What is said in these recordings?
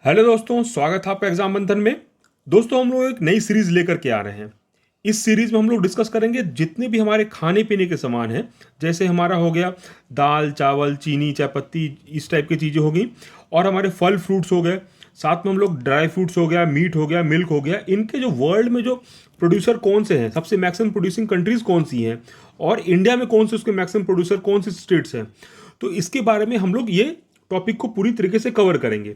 Hello दोस्तों, स्वागत है आपका एग्जाम बंधन में। दोस्तों, हम लोग एक नई सीरीज लेकर के आ रहे हैं। इस सीरीज में हम लोग डिस्कस करेंगे जितने भी हमारे खाने पीने के सामान हैं, जैसे हमारा हो गया दाल चावल चीनी चाय पत्ती, इस टाइप की चीज़ें हो गई, और हमारे फल फ्रूट्स हो गए। साथ में हम लोग ड्राई फ्रूट्स हो गया, मीट हो गया, मिल्क हो गया, इनके जो वर्ल्ड में जो प्रोड्यूसर कौन से हैं, सबसे मैक्सिमम प्रोड्यूसिंग कंट्रीज कौन सी हैं, और इंडिया में कौन से उसके मैक्सिमम प्रोड्यूसर कौन सी स्टेट्स हैं, तो इसके बारे में हम लोग ये टॉपिक को पूरी तरीके से कवर करेंगे।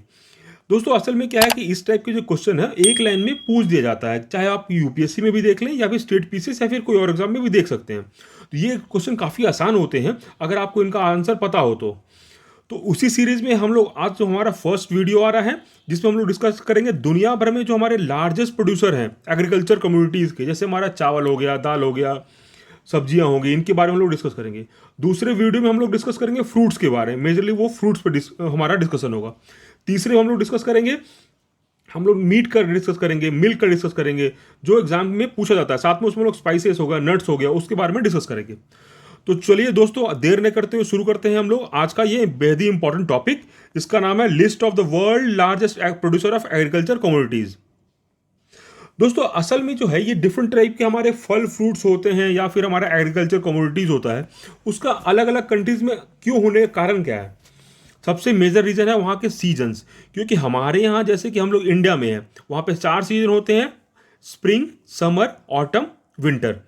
दोस्तों, असल में क्या है कि इस टाइप के जो क्वेश्चन है एक लाइन में पूछ दिया जाता है, चाहे आप यूपीएससी में भी देख लें या फिर स्टेट पीसीएस या फिर कोई और एग्जाम में भी देख सकते हैं। तो ये क्वेश्चन काफ़ी आसान होते हैं अगर आपको इनका आंसर पता हो तो उसी सीरीज में हम लोग आज जो हमारा फर्स्ट वीडियो आ रहा है, जिसमें हम लोग डिस्कस करेंगे दुनिया भर में जो हमारे लार्जेस्ट प्रोड्यूसर हैं एग्रीकल्चर कम्युनिटीज़ के, जैसे हमारा चावल हो गया, दाल हो गया, सब्जियां होंगी, इनके बारे में हम लोग डिस्कस करेंगे। दूसरे वीडियो में हम लोग डिस्कस करेंगे फ्रूट्स के बारे में, मेजरली वो फ्रूट्स पर हमारा डिस्कशन होगा। तीसरे में हम लोग डिस्कस करेंगे, हम लोग मीट का डिस्कस करेंगे, मिल्क का डिस्कस करेंगे, जो एग्जाम में पूछा जाता है। साथ में उसमें लोग स्पाइसेस होगा, नट्स हो गया, उसके बारे में डिस्कस करेंगे। तो चलिए दोस्तों, देर न करते हुए शुरू करते हैं हम लोग आज का ये बेहद ही इंपॉर्टेंट टॉपिक, जिसका नाम है list of the world largest producer of agriculture commodities. दोस्तों, असल में जो है ये डिफरेंट टाइप के हमारे फल फ्रूट्स होते हैं या फिर हमारा एग्रीकल्चर कमोडिटीज होता है, उसका अलग अलग कंट्रीज में क्यों होने का कारण क्या है। सबसे मेजर रीज़न है वहाँ के सीजन्स, क्योंकि हमारे यहाँ जैसे कि हम लोग इंडिया में हैं, वहाँ पे 4 सीजन होते हैं, स्प्रिंग, समर, ऑटम, विंटर।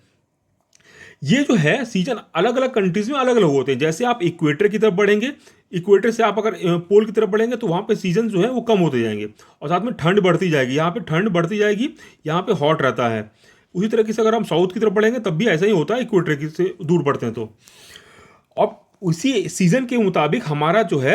ये जो है सीजन अलग अलग कंट्रीज में अलग अलग होते हैं। जैसे आप इक्वेटर की तरफ बढ़ेंगे, इक्वेटर से आप अगर पोल की तरफ बढ़ेंगे तो वहाँ पे सीजन जो है वो कम होते जाएंगे, और साथ में ठंड बढ़ती जाएगी। यहाँ पे ठंड बढ़ती जाएगी, यहाँ पे हॉट रहता है। उसी तरीके से अगर हम साउथ की तरफ बढ़ेंगे तब भी ऐसा ही होता है, इक्वेटर की से दूर बढ़ते हैं तो। अब उसी सीजन के मुताबिक हमारा जो है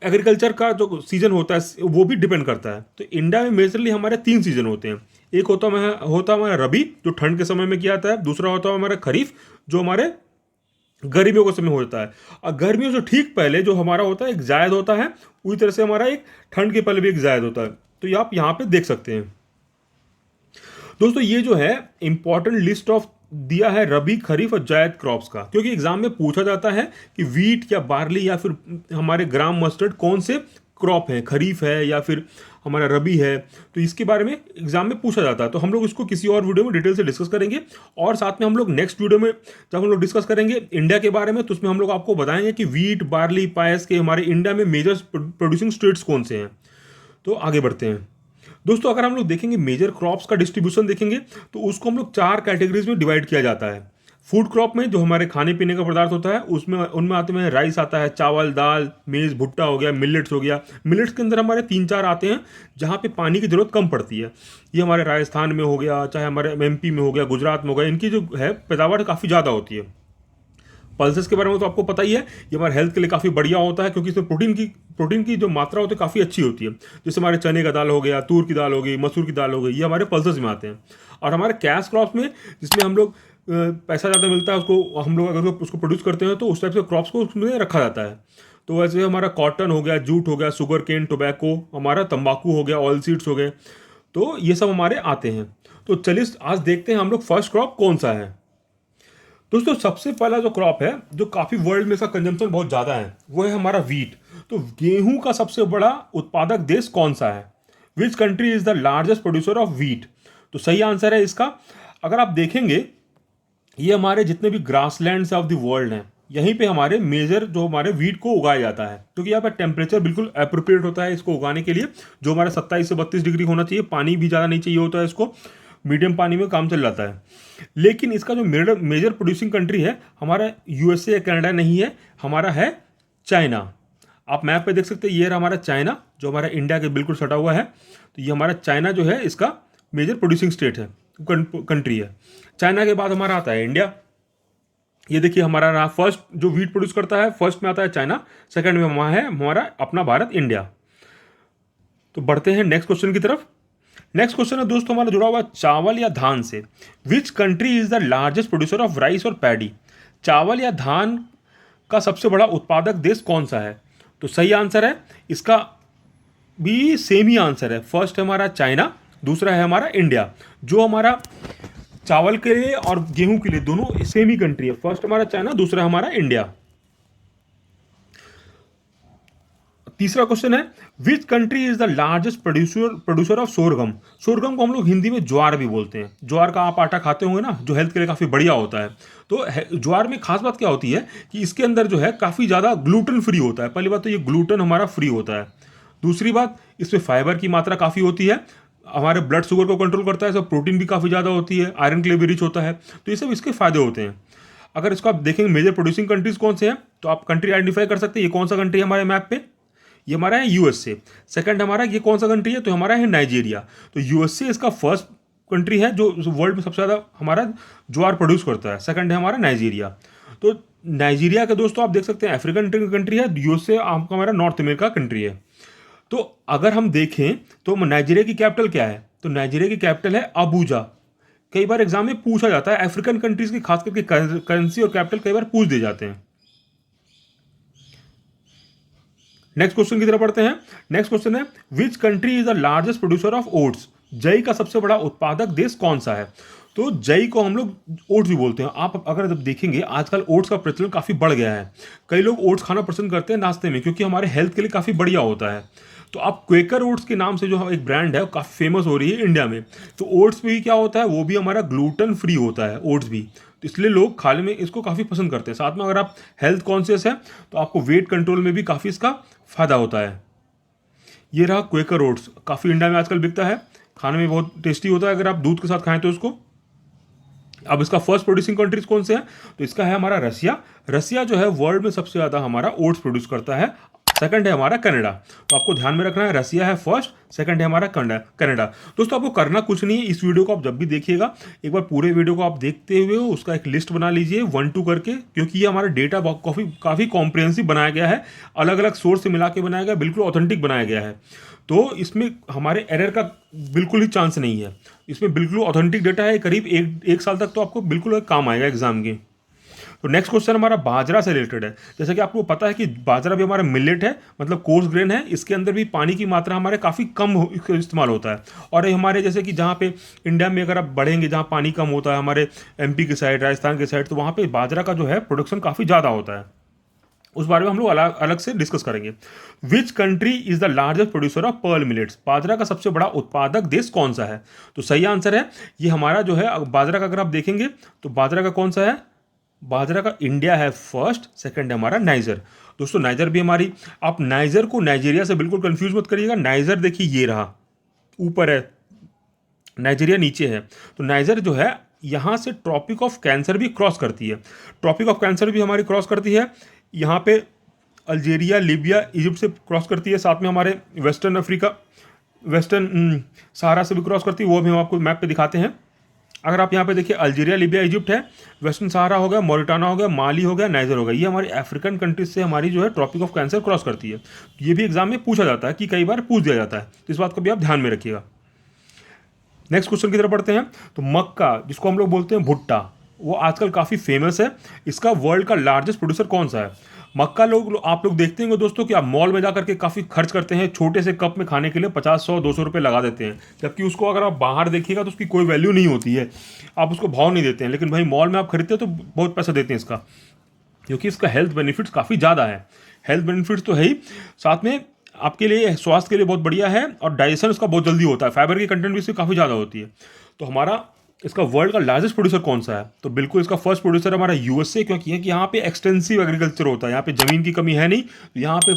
एग्रीकल्चर का जो सीजन होता है वो भी डिपेंड करता है। तो इंडिया में मेजरली हमारे 3 सीजन होते हैं। एक होता है हमारा रबी, जो ठंड के समय में किया जाता है। दूसरा होता है हमारा खरीफ, जो हमारे गर्मियों के समय होता है। और गर्मियों से ठीक पहले जो हमारा होता है एक जायद होता है, उसी तरह से हमारा एक ठंड के पहले भी एक जायद होता है। तो ये आप यहाँ पे देख सकते हैं। दोस्तों, ये जो है इंपॉर्टेंट लिस्ट ऑफ दिया है रबी, खरीफ और जायद क्रॉप्स का, क्योंकि एग्जाम में पूछा जाता है कि वीट या बार्ली या फिर हमारे ग्राम मस्टर्ड कौन से क्रॉप है, खरीफ है या फिर हमारा रबी है। तो इसके बारे में एग्जाम में पूछा जाता है। तो हम लोग इसको किसी और वीडियो में डिटेल से डिस्कस करेंगे, और साथ में हम लोग नेक्स्ट वीडियो में जब हम लोग डिस्कस करेंगे इंडिया के बारे में, तो उसमें हम लोग आपको बताएंगे कि वीट, बार्ली, पायस के हमारे इंडिया में मेजर प्रोड्यूसिंग स्टेट्स कौन से हैं। तो आगे बढ़ते हैं। दोस्तों, अगर हम लोग देखेंगे मेजर क्रॉप्स का डिस्ट्रीब्यूशन देखेंगे तो उसको हम लोग 4 कैटेगरीज में डिवाइड किया जाता है। फूड क्रॉप में जो हमारे खाने पीने का पदार्थ होता है, उसमें उनमें आते हैं राइस आता है, चावल, दाल, मेज़, भुट्टा हो गया, मिलेट्स हो गया। मिलेट्स के अंदर हमारे 3-4 आते हैं जहाँ पे पानी की जरूरत कम पड़ती है। ये हमारे राजस्थान में हो गया, चाहे हमारे एमपी में हो गया, गुजरात में हो गया, इनकी जो है पैदावार काफ़ी ज़्यादा होती है। पल्सेस के बारे में तो आपको पता ही है, ये हमारे हेल्थ के लिए काफ़ी बढ़िया होता है, क्योंकि इसमें प्रोटीन की जो मात्रा होती है काफ़ी अच्छी होती है। जैसे हमारे चने का दाल हो गया, तूर की दाल हो गई, मसूर की दाल हो गई, ये हमारे पल्सेस में आते हैं। और हमारे कैश क्रॉप्स में, जिसमें हम लोग पैसा ज़्यादा मिलता है, उसको हम लोग अगर उसको प्रोड्यूस करते हैं तो उस टाइप से क्रॉप्स को उसमें रखा जाता है। तो वैसे हमारा कॉटन हो गया, जूट हो गया, शुगर केन, टोबैको, हमारा तंबाकू हो गया, ऑयल सीड्स हो गए, तो ये सब हमारे आते हैं। तो चलिए आज देखते हैं हम लोग फर्स्ट क्रॉप कौन सा है। दोस्तों, सबसे पहला जो क्रॉप है, जो काफ़ी वर्ल्ड में इसका कंजम्पशन बहुत ज़्यादा है, वो है हमारा वीट। तो गेहूं का सबसे बड़ा उत्पादक देश कौन सा है? Which country is the largest producer of wheat? तो सही आंसर है इसका, अगर आप देखेंगे, ये हमारे जितने भी ग्रासलैंड्स ऑफ द वर्ल्ड हैं, यहीं पे हमारे मेजर जो हमारे वीट को उगाया जाता है, क्योंकि यहाँ पर टेम्परेचर बिल्कुल अप्रोप्रिएट होता है इसको उगाने के लिए, जो हमारा 27 से 32 डिग्री होना चाहिए। पानी भी ज़्यादा नहीं चाहिए होता है इसको, मीडियम पानी में काम चल जाता है। लेकिन इसका जो मेजर प्रोड्यूसिंग कंट्री है, हमारा यूएसए या कनाडा नहीं है, हमारा है चाइना। आप मैप पे देख सकते हैं, ये हमारा चाइना जो हमारा इंडिया के बिल्कुल सटा हुआ है। तो ये हमारा चाइना जो है इसका मेजर प्रोड्यूसिंग स्टेट है, कंट्री है। चाइना के बाद हमारा आता है इंडिया। ये देखिए, हमारा फर्स्ट जो वीट प्रोड्यूस करता है, फर्स्ट में आता है चाइना, सेकंड में वहाँ है हमारा अपना भारत, इंडिया। तो बढ़ते हैं नेक्स्ट क्वेश्चन की तरफ। नेक्स्ट क्वेश्चन है दोस्तों हमारा जुड़ा हुआ चावल या धान से। विच country is the largest producer of rice और पैडी? चावल या धान का सबसे बड़ा उत्पादक देश कौन सा है? तो सही आंसर है इसका भी सेम ही आंसर है। फर्स्ट है हमारा चाइना, दूसरा है हमारा इंडिया। जो हमारा चावल के लिए और गेहूं के लिए दोनों सेम ही कंट्री है। फर्स्ट हमारा चाइना, दूसरा हमारा इंडिया। तीसरा क्वेश्चन है, which country is the largest producer of sorghum. Sorghum को हम लोग हिंदी में ज्वार भी बोलते हैं। ज्वार का आप आटा खाते होंगे ना, जो हेल्थ के लिए काफ़ी बढ़िया होता है। तो ज्वार में खास बात क्या होती है कि इसके अंदर जो है काफ़ी ज़्यादा ग्लूटेन फ्री होता है। पहली बात तो ये ग्लूटेन हमारा फ्री होता है। दूसरी बात, इसमें फाइबर की मात्रा काफ़ी होती है, हमारे ब्लड शुगर को कंट्रोल करता है। सब प्रोटीन भी काफ़ी ज़्यादा होती है, आयरन के लिए भी रिच होता है। तो ये सब इसके फायदे होते हैं। अगर इसको आप देखेंगे मेजर प्रोड्यूसिंग कंट्रीज कौन से हैं, तो आप कंट्री आइडेंटिफाई कर सकते हैं। ये कौन सा कंट्री है हमारे मैप पे, ये हमारा है यूएसए। सेकंड हमारा ये कौन सा कंट्री है, तो हमारा है नाइजीरिया। तो यूएसए इसका फर्स्ट कंट्री है जो वर्ल्ड में सबसे ज़्यादा हमारा ज्वार प्रोड्यूस करता है। सेकंड है हमारा नाइजीरिया। तो नाइजीरिया के दोस्तों आप देख सकते हैं अफ्रीकन कंट्री है, यूएसए आपका हमारा नॉर्थ अमेरिका कंट्री है। तो अगर हम देखें तो नाइजीरिया की कैपिटल क्या है, तो नाइजीरिया की कैपिटल है अबूजा। कई बार एग्जाम में पूछा जाता है, अफ्रीकन कंट्रीज की खास करके करेंसी और कैपिटल कई बार पूछ दिए जाते हैं। नेक्स्ट क्वेश्चन की तरफ पढ़ते हैं। नेक्स्ट क्वेश्चन है, which country is the largest producer of oats. जई का सबसे बड़ा उत्पादक देश कौन सा है। तो जई को हम लोग ओट्स भी बोलते हैं। आप अगर जब देखेंगे आजकल ओट्स का प्रचलन काफ़ी बढ़ गया है। कई लोग ओट्स खाना पसंद करते हैं नाश्ते में, क्योंकि हमारे हेल्थ के लिए काफ़ी बढ़िया होता है। तो आप क्वेकर ओट्स के नाम से जो एक ब्रांड है, काफ़ी फेमस हो रही है इंडिया में। तो ओट्स भी क्या होता है, वो भी हमारा ग्लूटेन फ्री होता है ओट्स भी। तो इसलिए लोग खाने में इसको काफ़ी पसंद करते हैं। साथ में अगर आप हेल्थ कॉन्शियस है तो आपको वेट कंट्रोल में भी काफ़ी इसका फ़ायदा होता है। ये रहा क्वेकर ओट्स, काफ़ी इंडिया में आजकल बिकता है, खाने में बहुत टेस्टी होता है अगर आप दूध के साथ खाएं तो उसको। अब इसका फर्स्ट प्रोड्यूसिंग कंट्रीज कौन से हैं, तो इसका है हमारा रसिया। रसिया जो है वर्ल्ड में सबसे ज़्यादा हमारा ओट्स प्रोड्यूस करता है। सेकंड है हमारा कनाडा। तो आपको ध्यान में रखना है, रसिया है फर्स्ट, सेकंड है हमारा कनाडा। दोस्तों आपको करना कुछ नहीं है, इस वीडियो को आप जब भी देखिएगा एक बार पूरे वीडियो को आप देखते हुए उसका एक लिस्ट बना लीजिए 1 2 करके, क्योंकि ये हमारा डेटा काफ़ी कॉम्प्रिहेंसिव बनाया गया है, अलग अलग सोर्स से मिला के बनाया गया, बिल्कुल ऑथेंटिक बनाया गया है। तो इसमें हमारे एरर का बिल्कुल ही चांस नहीं है। इसमें बिल्कुल ऑथेंटिक डेटा है, करीब एक साल तक तो आपको बिल्कुल काम आएगा एग्जाम के। तो नेक्स्ट क्वेश्चन हमारा बाजरा से रिलेटेड है। जैसे कि आपको पता है कि बाजरा भी हमारा मिलेट है, मतलब कोर्स ग्रेन है। इसके अंदर भी पानी की मात्रा हमारे काफ़ी कम इस्तेमाल होता है। और ये हमारे जैसे कि जहाँ पे इंडिया में अगर आप बढ़ेंगे, जहाँ पानी कम होता है, हमारे एमपी की साइड, राजस्थान की साइड, तो वहाँ पे बाजरा का जो है प्रोडक्शन काफ़ी ज़्यादा होता है। उस बारे में हम लोग अलग अलग से डिस्कस करेंगे। Which country is the largest producer of pearl millets. बाजरा का सबसे बड़ा उत्पादक देश कौन सा है, तो सही आंसर है ये हमारा जो है बाजरा का। अगर आप देखेंगे तो बाजरा का कौन सा है, बाजरा का इंडिया है फर्स्ट, सेकंड है हमारा नाइजर। दोस्तों नाइजर भी हमारी, आप नाइजर को नाइजीरिया से बिल्कुल कंफ्यूज मत करिएगा। नाइजर देखिए ये रहा, ऊपर है, नाइजीरिया नीचे है। तो नाइजर जो है यहाँ से ट्रॉपिक ऑफ कैंसर भी क्रॉस करती है। ट्रॉपिक ऑफ कैंसर भी हमारी क्रॉस करती है, यहाँ पे अल्जीरिया, लीबिया, इजिप्ट से क्रॉस करती है। साथ में हमारे वेस्टर्न अफ्रीका, वेस्टर्न सहारा से भी क्रॉस करती है, वो भी हम आपको मैप पे दिखाते हैं। अगर आप यहाँ पे देखिए अल्जीरिया, लीबिया, इजिप्ट है, वेस्टर्न सहारा हो गया, मॉरिटाना हो गया, माली हो गया, नाइजर हो गया। ये हमारी अफ्रीकन कंट्रीज से हमारी जो है ट्रॉपिक ऑफ कैंसर क्रॉस करती है। ये भी एग्जाम में पूछा जाता है कि कई बार पूछ दिया जाता है, तो इस बात को भी आप ध्यान में रखिएगा। नेक्स्ट क्वेश्चन की तरफ पढ़ते हैं। तो मक्का, जिसको हम लोग बोलते हैं भुट्टा, वो आजकल काफ़ी फेमस है। इसका वर्ल्ड का लार्जेस्ट प्रोड्यूसर कौन सा है। मक्का आप लोग देखते होंगे दोस्तों कि आप मॉल में जा करके काफ़ी खर्च करते हैं, छोटे से कप में खाने के लिए 50 100 200 रुपये लगा देते हैं। जबकि उसको अगर आप बाहर देखिएगा तो उसकी कोई वैल्यू नहीं होती है, आप उसको भाव नहीं देते हैं। लेकिन भाई मॉल में आप खरीदते हैं तो बहुत पैसा देते हैं इसका, क्योंकि इसका हेल्थ बेनिफिट्स काफ़ी ज़्यादा है। हेल्थ बेनिफिट्स तो है ही, साथ में आपके लिए स्वास्थ्य के लिए बहुत बढ़िया है, और डाइजेशन उसका बहुत जल्दी होता है। फाइबर की कंटेंट भी इसमें काफ़ी ज़्यादा होती है। तो हमारा इसका वर्ल्ड का लार्जेस्ट प्रोड्यूसर कौन सा है, तो बिल्कुल इसका फर्स्ट प्रोड्यूसर हमारा यूएसए, क्योंकि यहाँ पे एक्सटेंसिव एग्रीकल्चर होता है, यहाँ पे ज़मीन की कमी है नहीं। तो यहाँ पे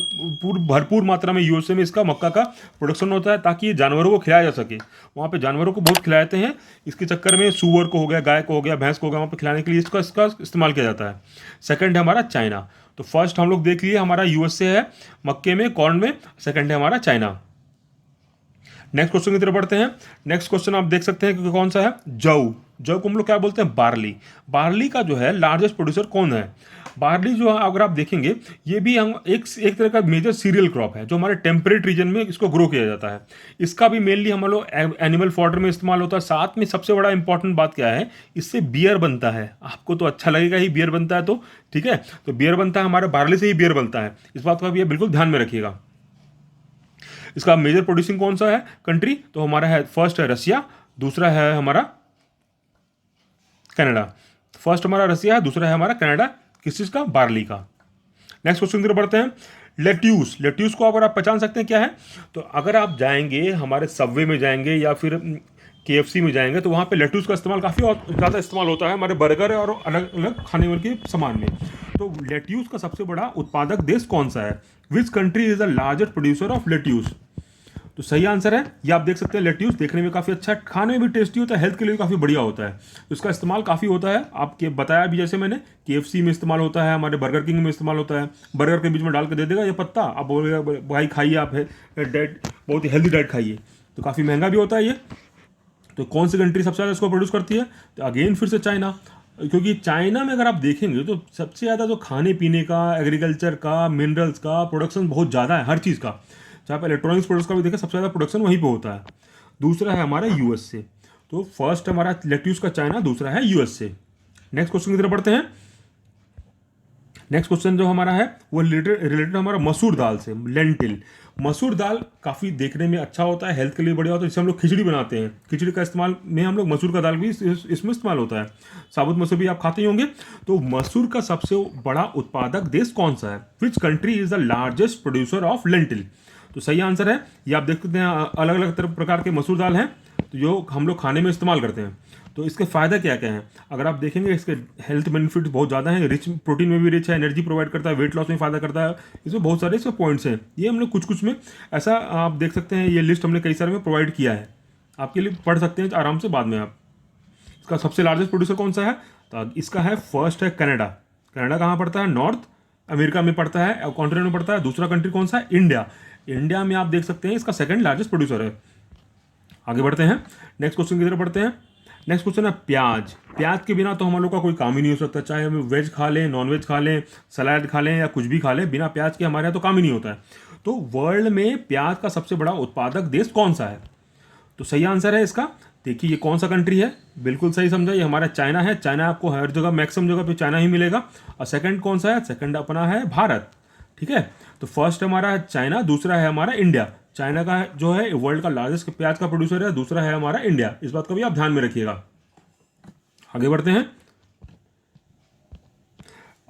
भरपूर मात्रा में यूएसए में इसका मक्का का प्रोडक्शन होता है, ताकि ये जानवरों को खिलाया जा सके। वहाँ पे जानवरों को बहुत खिलाते हैं, इसके चक्कर में सूअर को हो गया, गाय को हो गया, भैंस को हो गया, वहाँ पे खिलाने के लिए इसका इस्तेमाल किया जाता है। सेकंड है हमारा चाइना। तो फर्स्ट हम लोग देख लिए हमारा यूएसए है मक्के में, कॉर्न में, सेकंड है हमारा चाइना। नेक्स्ट क्वेश्चन की तरफ बढ़ते हैं। नेक्स्ट क्वेश्चन आप देख सकते हैं कि कौन सा है, जौ। जौ को हम लोग क्या बोलते हैं, बार्ली। बार्ली का जो है लार्जेस्ट प्रोड्यूसर कौन है। बार्ली जो है अगर आप देखेंगे, ये भी हम एक तरह का मेजर सीरियल क्रॉप है, जो हमारे टेम्परेट रीजन में इसको ग्रो किया जाता है। इसका भी मेनली हम लोग एनिमल फॉडर में इस्तेमाल होता है। साथ में सबसे बड़ा इंपॉर्टेंट बात क्या है, इससे बियर बनता है। आपको तो अच्छा लगेगा ही, बियर बनता है तो ठीक है। तो बियर बनता है, हमारे बार्ली से ही बियर बनता है, इस बात का भी बिल्कुल ध्यान में रखिएगा। इसका मेजर प्रोड्यूसिंग कौन सा है कंट्री, तो हमारा है फर्स्ट है रसिया, दूसरा है हमारा कनाडा। फर्स्ट हमारा रसिया है, दूसरा है हमारा कनाडा, किस चीज़ का, बार्ली का। नेक्स्ट क्वेश्चन की तरफ बढ़ते हैं। लेट्यूस, लेट्यूस को अगर आप पहचान सकते हैं क्या है, तो अगर आप जाएंगे हमारे सबवे में जाएंगे या फिर KFC में जाएंगे तो वहाँ पे लेट्यूस का इस्तेमाल काफ़ी और ज़्यादा इस्तेमाल होता है हमारे बर्गर और अलग अलग खाने वाले के सामान में। तो लेट्यूस का सबसे बड़ा उत्पादक देश कौन सा है? Which country is the largest producer of lettuce? तो सही आंसर है ये, आप देख सकते हैं लेट्यूस देखने में काफ़ी अच्छा है, खाने में भी टेस्टी होता है, हेल्थ के लिए भी काफ़ी बढ़िया होता है, तो इसका इस्तेमाल काफ़ी होता है। आपके बताया भी जैसे मैंने, KFC में इस्तेमाल होता है, हमारे बर्गर किंग में इस्तेमाल होता है, बर्गर के बीच में डाल के दे देगा ये पत्ता, आप बोलेगा भाई खाइए, आप डाइट बहुत ही हेल्दी डाइट खाइए, तो काफ़ी महंगा भी होता है ये। तो कौन सी कंट्री सबसे ज़्यादा इसको प्रोड्यूस करती है? तो अगेन फिर से चाइना, क्योंकि चाइना में अगर आप देखेंगे तो सबसे ज़्यादा जो खाने पीने का, एग्रीकल्चर का, मिनरल्स का प्रोडक्शन बहुत ज़्यादा है, हर चीज़ का, चाहे आप इलेक्ट्रॉनिक्स प्रोडक्ट्स का भी देखें सबसे ज़्यादा प्रोडक्शन वहीं पे होता है। दूसरा है हमारा USA। तो फर्स्ट हमारा लेट्यूस का चाइना, दूसरा है USA। नेक्स्ट क्वेश्चन की तरफ बढ़ते हैं। नेक्स्ट क्वेश्चन जो हमारा है वो रिलेटेड हमारा मसूर दाल से, लेंटिल। मसूर दाल काफ़ी देखने में अच्छा होता है, हेल्थ के लिए बढ़िया होता है, जिससे हम लोग खिचड़ी बनाते हैं, खिचड़ी का इस्तेमाल में हम लोग मसूर का दाल भी इसमें इस्तेमाल होता है, साबुत मसूर भी आप खाते ही होंगे। तो मसूर का सबसे बड़ा उत्पादक देश कौन सा है? Which country is the largest producer of lentil? तो सही आंसर है ये, आप देख सकते हैं अलग अलग प्रकार के मसूर दाल हैं तो जो हम लोग खाने में इस्तेमाल करते हैं। तो इसके फ़ायदा क्या क्या हैं अगर आप देखेंगे, इसके हेल्थ बेनिफिट बहुत ज़्यादा हैं, रिच प्रोटीन में भी रिच है, एनर्जी प्रोवाइड करता है, वेट लॉस में फ़ायदा करता है, इसमें बहुत सारे इसके पॉइंट्स हैं। ये हम लोग कुछ कुछ में ऐसा आप देख सकते हैं, ये लिस्ट हमने कई सारे में प्रोवाइड किया है, आपके लिए पढ़ सकते हैं आराम से बाद में आप। इसका सबसे लार्जेस्ट प्रोड्यूसर कौन सा है? तो इसका है फर्स्ट है कनाडा। कनाडा कहाँ पड़ता है? नॉर्थ अमेरिका में पड़ता है, कॉन्टिनेंट में पड़ता है। दूसरा कंट्री कौन सा है? इंडिया। इंडिया में आप देख सकते हैं इसका सेकंड लार्जेस्ट प्रोड्यूसर है। आगे बढ़ते हैं, नेक्स्ट क्वेश्चन की तरफ बढ़ते हैं। नेक्स्ट क्वेश्चन है प्याज। प्याज के बिना तो हम लोग का कोई काम ही नहीं हो सकता, चाहे हम वेज खा लें, नॉन वेज खा लें, सलाद खा लें या कुछ भी खा लें, बिना प्याज के हमारे यहाँ तो काम ही नहीं होता है। तो वर्ल्ड में प्याज का सबसे बड़ा उत्पादक देश कौन सा है? तो सही आंसर है इसका, देखिए ये कौन सा कंट्री है, बिल्कुल सही समझा, ये हमारा चाइना है। चाइना आपको हर जगह मैक्सिमम जगह पे चाइना ही मिलेगा। और सेकंड कौन सा है? सेकंड अपना है भारत। ठीक है, तो फर्स्ट हमारा है चाइना, दूसरा है हमारा इंडिया। चाइना का जो है वर्ल्ड का लार्जेस्ट प्याज का प्रोड्यूसर है, दूसरा है हमारा इंडिया। इस बात को भी आप ध्यान में रखिएगा। आगे बढ़ते हैं,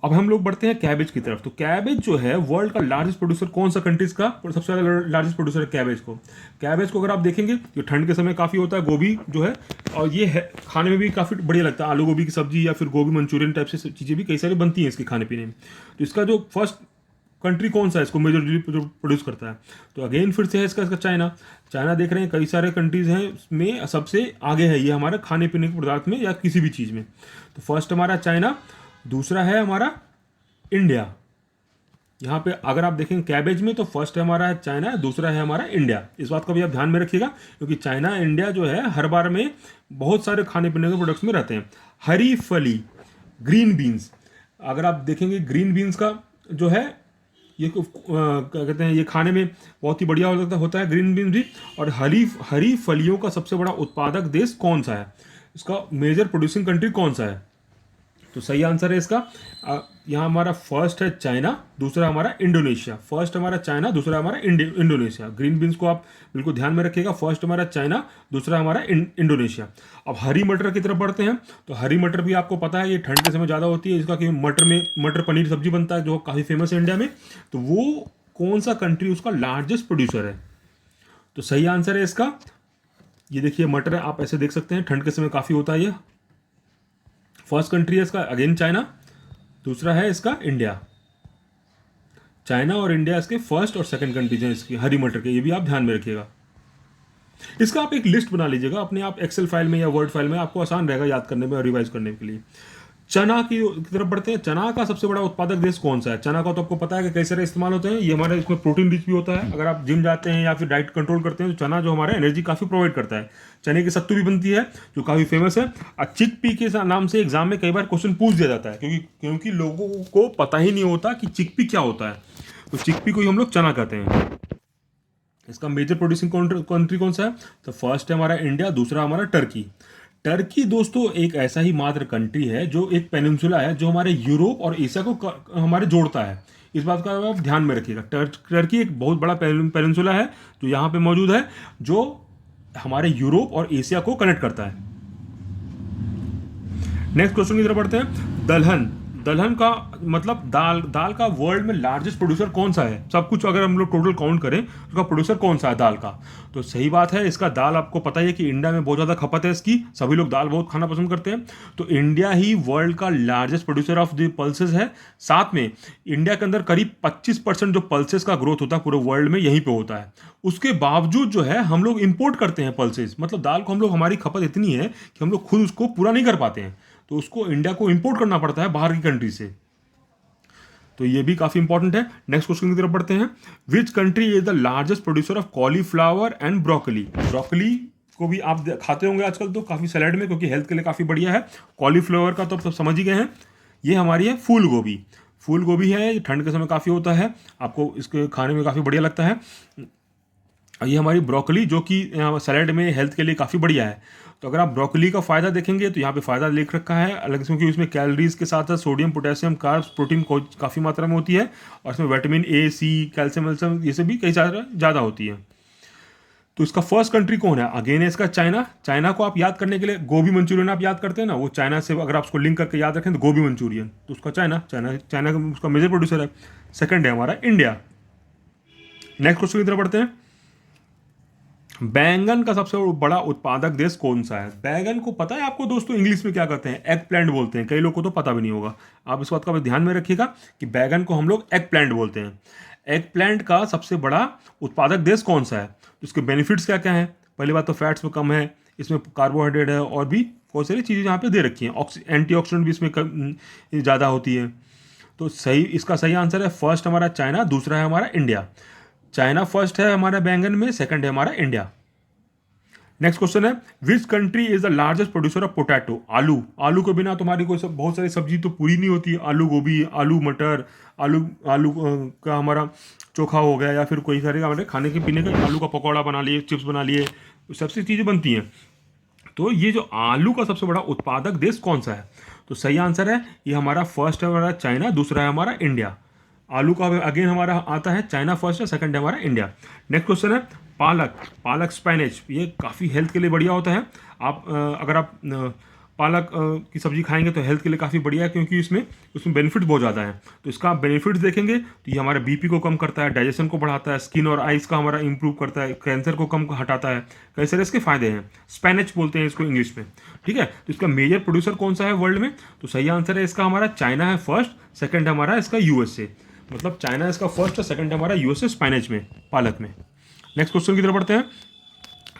अब हम लोग बढ़ते हैं कैबेज की तरफ। तो कैबेज जो है वर्ल्ड का लार्जेस्ट प्रोड्यूसर कौन सा कंट्रीज का सबसे ज़्यादा लार्जेस्ट प्रोड्यूसर है कैबेज को? कैबेज को अगर आप देखेंगे तो ठंड के समय काफ़ी होता है, गोभी जो है, और ये है खाने में भी काफ़ी बढ़िया लगता है। आलू गोभी की सब्जी या फिर गोभी मंचूरियन टाइप से चीज़ें भी कई सारी बनती हैं इसके खाने पीने में। तो इसका जो फर्स्ट कंट्री कौन सा है इसको मेजरली प्रोड्यूस करता है? तो अगेन फिर से है इसका चाइना। चाइना देख रहे हैं कई सारे कंट्रीज हैं में सबसे आगे है ये हमारे खाने पीने के पदार्थ में या किसी भी चीज़ में। तो फर्स्ट हमारा चाइना, दूसरा है हमारा इंडिया। यहाँ पे अगर आप देखें कैबेज में तो फर्स्ट है हमारा चाइना, दूसरा है हमारा इंडिया। इस बात का भी आप ध्यान में रखिएगा, क्योंकि चाइना इंडिया जो है हर बार में बहुत सारे खाने पीने के प्रोडक्ट्स में रहते हैं। हरी फली ग्रीन बीन्स, अगर आप देखेंगे ग्रीन बीन्स का जो है ये क्या कहते हैं, ये खाने में बहुत ही बढ़िया होता है ग्रीन बीन्स भी। और हरी फलियों का सबसे बड़ा उत्पादक देश कौन सा है? इसका मेजर प्रोड्यूसिंग कंट्री कौन सा है? तो सही आंसर है इसका, यहाँ हमारा फर्स्ट है चाइना, दूसरा हमारा इंडोनेशिया। फर्स्ट हमारा चाइना, दूसरा हमारा इंडोनेशिया। ग्रीन बीन्स को आप बिल्कुल ध्यान में रखिएगा, फर्स्ट हमारा चाइना, दूसरा हमारा इंडोनेशिया। अब हरी मटर की तरफ बढ़ते हैं। तो हरी मटर भी आपको पता है ये ठंड के समय ज़्यादा होती है, इसका कि मटर पनीर सब्जी बनता है जो काफ़ी फेमस है इंडिया में। तो वो कौन सा कंट्री उसका लार्जेस्ट प्रोड्यूसर है? तो सही आंसर है इसका, ये देखिए मटर है, आप ऐसे देख सकते हैं, ठंड के समय काफ़ी होता है ये। फर्स्ट कंट्री है इसका अगेन चाइना, दूसरा है इसका इंडिया। चाइना और इंडिया इसके फर्स्ट और सेकंड कंट्रीज हैं इसकी हरी मटर के, ये भी आप ध्यान में रखिएगा। इसका आप एक लिस्ट बना लीजिएगा अपने आप एक्सेल फाइल में या वर्ड फाइल में, आपको आसान रहेगा याद करने में और रिवाइज करने के लिए। चना की तरफ बढ़ते हैं। चना का सबसे बड़ा उत्पादक देश कौन सा है? चना का तो आपको पता है कि कई सारे इस्तेमाल होते हैं, ये हमारे इसमें प्रोटीन रिच भी होता है। अगर आप जिम जाते हैं या फिर डाइट कंट्रोल करते हैं तो चना जो हमारा एनर्जी काफ़ी प्रोवाइड करता है। चने की सत्तू भी बनती है जो काफ़ी फेमस है। और चिकपी के नाम से एग्जाम में कई बार क्वेश्चन पूछ दिया जाता है, क्योंकि लोगों को पता ही नहीं होता कि चिकपी क्या होता है। तो चिकपी को ही हम लोग चना कहते हैं। इसका मेजर प्रोड्यूसिंग कंट्री कौन सा है? तो फर्स्ट है हमारा इंडिया, दूसरा हमारा टर्की। टर्की दोस्तों एक ऐसा ही मात्र कंट्री है जो एक पेनिनसुला है जो हमारे यूरोप और एशिया को हमारे जोड़ता है। इस बात का आप ध्यान में रखिएगा। टर्की एक बहुत बड़ा पेनिनसुला है जो यहाँ पे मौजूद है, जो हमारे यूरोप और एशिया को कनेक्ट करता है। नेक्स्ट क्वेश्चन की तरफ बढ़ते हैं। दलहन दलहन का मतलब दाल का वर्ल्ड में लार्जेस्ट प्रोड्यूसर कौन सा है, सब कुछ अगर हम लोग टोटल काउंट करें उसका प्रोड्यूसर कौन सा है दाल का। तो सही बात है, इसका दाल आपको पता ही है कि इंडिया में बहुत ज़्यादा खपत है इसकी, सभी लोग दाल बहुत खाना पसंद करते हैं। तो इंडिया ही वर्ल्ड का largest producer of the pulses है। साथ में इंडिया के अंदर करीब 25% जो पल्सेस का ग्रोथ होता है पूरे वर्ल्ड में यहीं पे होता है। उसके बावजूद जो है हम लोग इंपोर्ट करते हैं पल्सेस, मतलब दाल को हम लोग, हमारी खपत इतनी है कि हम लोग खुद उसको पूरा नहीं कर पाते हैं, तो उसको इंडिया को इंपोर्ट करना पड़ता है बाहर की कंट्री से। तो ये भी काफी इंपॉर्टेंट है। नेक्स्ट क्वेश्चन की तरफ बढ़ते हैं। विच country is the largest producer of cauliflower and broccoli. Broccoli को भी आप खाते होंगे आजकल तो काफी सैलेड में, क्योंकि हेल्थ के लिए काफी बढ़िया है। कॉलीफ्लावर का तो आप समझ ही गए हैं। ये हमारी है फूल गोभी। फूल गोभी है, ये ठंड के समय काफ़ी होता है, आपको इसके खाने में काफ़ी बढ़िया लगता है। ये हमारी ब्रोकली जो कि सैलेड में हेल्थ के लिए काफ़ी बढ़िया है। तो अगर आप ब्रोकली का फ़ायदा देखेंगे तो यहाँ पे फ़ायदा लिख रखा है अलग से, क्योंकि उसमें कैलोरीज के साथ साथ सोडियम, पोटेशियम, कार्ब्स, प्रोटीन काफ़ी मात्रा में होती है, और इसमें विटामिन ए, सी, कैल्शियम वेल्शियम ये सब भी कई ज़्यादा होती है। तो इसका फर्स्ट कंट्री कौन है? अगेन है इसका चाइना। चाइना को आप याद करने के लिए गोभी मंचूरियन आप याद करते हैं ना, वो चाइना से अगर आप उसको लिंक करके याद रखें तो गोभी मंचूरियन, तो उसका चाइना का उसका मेजर प्रोड्यूसर है। सेकंड है हमारा इंडिया। नेक्स्ट क्वेश्चन की तरफ बढ़ते हैं। बैंगन का सबसे बड़ा उत्पादक देश कौन सा है? बैंगन को पता है आपको दोस्तों इंग्लिश में क्या कहते हैं? एग प्लांट बोलते हैं। कई लोगों को तो पता भी नहीं होगा, आप इस बात का भी ध्यान में रखिएगा कि बैंगन को हम लोग एग प्लांट बोलते हैं। एग प्लांट का सबसे बड़ा उत्पादक देश कौन सा है? तो इसके बेनिफिट्स क्या क्या हैं? पहली बात तो फैट्स में कम है, इसमें कार्बोहाइड्रेट है, और भी बहुत सारी चीज़ें यहाँ पे दे रखी हैं। एंटीऑक्सीडेंट भी इसमें ज़्यादा होती है। तो सही, इसका सही आंसर है फर्स्ट हमारा चाइना, दूसरा है हमारा इंडिया। चाइना फर्स्ट है हमारा बैंगन में, सेकंड है हमारा इंडिया। नेक्स्ट क्वेश्चन है, which country is the largest producer of potato. आलू। आलू के बिना तुम्हारी कोई बहुत सारी सब्जी तो पूरी नहीं होती है। आलू गोभी, आलू मटर, आलू आलू का हमारा चोखा हो गया, या फिर कोई सारे हमारे खाने के पीने का, आलू का पकौड़ा बना लिए, चिप्स बना लिए, सबसे चीज़ें बनती हैं। तो ये जो आलू का सबसे बड़ा उत्पादक देश कौन सा है? तो सही आंसर है ये हमारा फर्स्ट है हमारा चाइना, दूसरा है हमारा इंडिया। आलू का अगेन हमारा आता है चाइना फर्स्ट है, सेकंड है हमारा इंडिया। नेक्स्ट क्वेश्चन है पालक। पालक स्पिनच, ये काफ़ी हेल्थ के लिए बढ़िया होता है। आप अगर आप पालक की सब्जी खाएंगे तो हेल्थ के लिए काफ़ी बढ़िया है, क्योंकि उसमें बेनिफिट बहुत ज़्यादा है। तो इसका बेनिफिट्स देखेंगे तो ये हमारे बीपी को कम करता है, डाइजेशन को बढ़ाता है, स्किन और आइज़ का हमारा इंप्रूव करता है, कैंसर को कम हटाता है, कई सारे इसके फायदे हैं। स्पेनिच बोलते हैं इसको इंग्लिश में, ठीक है। तो इसका मेजर प्रोड्यूसर कौन सा है वर्ल्ड में? तो सही आंसर है इसका हमारा चाइना है फर्स्ट, सेकेंड हमारा इसका यूएसए। मतलब चाइना इसका फर्स्ट है, सेकंड हमारा यूएसए स्पिनच में, पालक में। नेक्स्ट क्वेश्चन की तरफ बढ़ते हैं।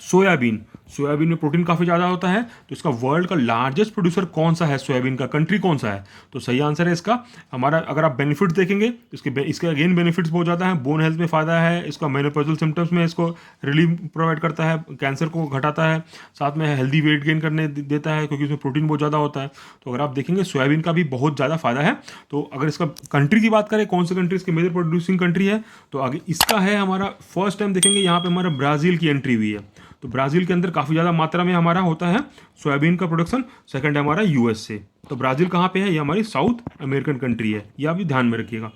सोयाबीन। सोयाबीन में प्रोटीन काफ़ी ज़्यादा होता है, तो इसका वर्ल्ड का लार्जेस्ट प्रोड्यूसर कौन सा है? सोयाबीन का कंट्री कौन सा है? तो सही आंसर है इसका हमारा, अगर आप बेनिफिट्स देखेंगे तो इसके अगेन बेनिफिट्स बहुत ज़्यादा हैं। बोन हेल्थ में फ़ायदा है, इसका मेनोपॉजल सिम्टम्स में इसको रिलीफ प्रोवाइड करता है, कैंसर को घटाता है, साथ में हेल्दी वेट गेन करने देता है, क्योंकि इसमें प्रोटीन बहुत ज़्यादा होता है। तो अगर आप देखेंगे सोयाबीन का भी बहुत ज़्यादा फ़ायदा है। तो अगर इसका कंट्री की बात करें, कौन सी कंट्री इसकी मेजर प्रोड्यूसिंग कंट्री है, तो आगे इसका है हमारा फर्स्ट टाइम देखेंगे यहाँ पे हमारा ब्राज़ील की एंट्री हुई है। तो ब्राज़ील के अंदर काफ़ी ज़्यादा मात्रा में हमारा होता है सोयाबीन का प्रोडक्शन। सेकंड है हमारा यूएसए। तो ब्राज़ील कहाँ पे है? ये हमारी साउथ अमेरिकन कंट्री है, ये आप भी ध्यान में रखिएगा।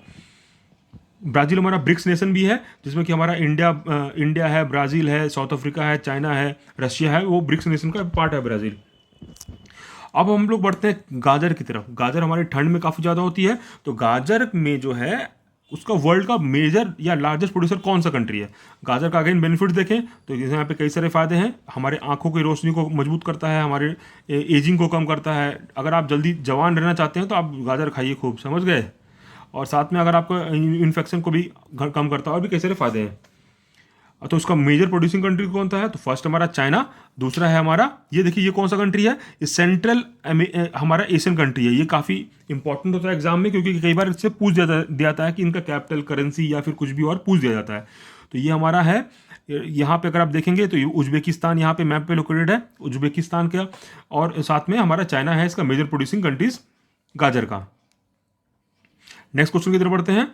ब्राज़ील हमारा ब्रिक्स नेशन भी है, जिसमें कि हमारा इंडिया है, ब्राज़ील है, साउथ अफ्रीका है, चाइना है, रशिया है, वो ब्रिक्स नेशन का पार्ट है ब्राज़ील। अब हम लोग बढ़ते हैं गाजर की तरफ। गाजर हमारी ठंड में काफ़ी ज़्यादा होती है, तो गाजर में जो है उसका वर्ल्ड का मेजर या लार्जेस्ट प्रोड्यूसर कौन सा कंट्री है? गाजर का अगेन बेनिफिट देखें तो यहाँ पे कई सारे फायदे हैं। हमारे आंखों की रोशनी को मजबूत करता है, हमारे एजिंग को कम करता है। अगर आप जल्दी जवान रहना चाहते हैं तो आप गाजर खाइए खूब, समझ गए। और साथ में अगर आपको इन्फेक्शन को भी कम करता है, और भी कई सारे फायदे हैं। तो उसका मेजर प्रोड्यूसिंग कंट्री कौन सा है? तो फर्स्ट हमारा चाइना, दूसरा है हमारा, ये देखिए ये कौन सा कंट्री है? ये सेंट्रल हमारा एशियन कंट्री है। ये काफ़ी इंपॉर्टेंट होता है एग्जाम में, क्योंकि कई बार इससे पूछ दिया जाता है कि इनका कैपिटल, करेंसी या फिर कुछ भी और पूछ दिया जाता है। तो ये हमारा है, यहाँ पे अगर आप देखेंगे तो ये उज्बेकिस्तान यहाँ पे मैप पे लोकेटेड है, उज्बेकिस्तान का, और साथ में हमारा चाइना है इसका मेजर प्रोड्यूसिंग कंट्रीज गाजर का। नेक्स्ट क्वेश्चन की तरफ बढ़ते हैं।